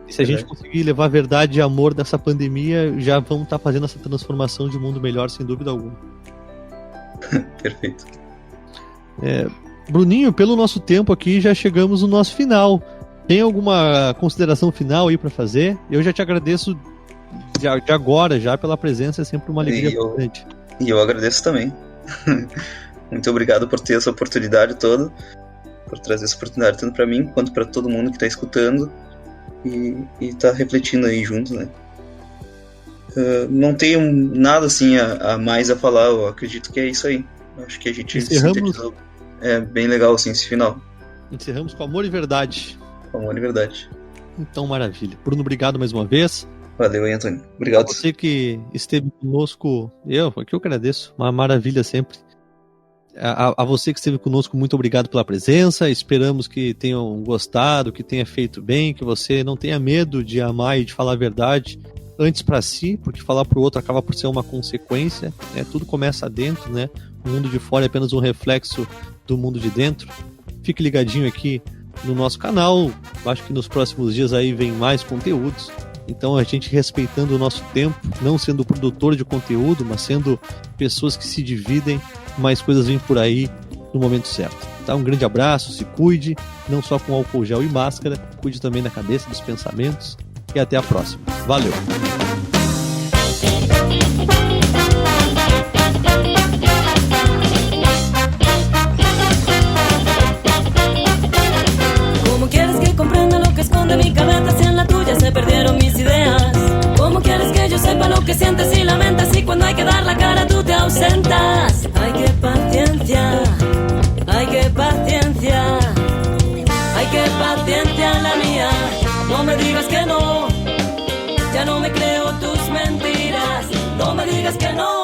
E se a gente conseguir levar verdade e amor dessa pandemia, já vamos estar fazendo essa transformação de mundo melhor, sem dúvida alguma. Perfeito. Bruninho, pelo nosso tempo aqui, já chegamos no nosso final. Tem alguma consideração final aí pra fazer? Eu já te agradeço de agora já pela presença, é sempre uma alegria grande. E eu agradeço também. Muito obrigado por ter essa oportunidade toda, por trazer essa oportunidade tanto pra mim quanto pra todo mundo que tá escutando e tá refletindo aí junto, né? Não tenho nada assim a mais a falar, eu acredito que é isso aí. Acho que a gente sintetizou. É bem legal assim esse final. Encerramos com amor e verdade. Com amor e verdade. Então, maravilha. Bruno, obrigado mais uma vez. Valeu aí, Antônio. Obrigado. Você que esteve conosco, eu agradeço. Uma maravilha sempre. A você que esteve conosco, muito obrigado pela presença. Esperamos que tenham gostado, que tenha feito bem, que você não tenha medo de amar e de falar a verdade antes para si, porque falar para o outro acaba por ser uma consequência, né? Tudo começa dentro, né? O mundo de fora é apenas um reflexo do mundo de dentro. Fique ligadinho aqui no nosso canal. Acho que nos próximos dias aí vem mais conteúdos. Então a gente respeitando o nosso tempo, não sendo produtor de conteúdo, mas sendo pessoas que se dividem, mais coisas vêm por aí no momento certo. Tá? Um grande abraço, se cuide, não só com álcool gel e máscara, cuide também da cabeça, dos pensamentos, e até a próxima. Valeu! ¿Cómo quieres que comprenda lo que esconde mi cabeza si en la tuya se perdieron mis ideas? ¿Cómo quieres que yo sepa lo que sientes y lamentas y cuando hay que dar la cara tú te ausentas? Ay, qué paciencia, ay, qué paciencia, ay, qué paciencia la mía. No me digas que no, ya no me digas que no.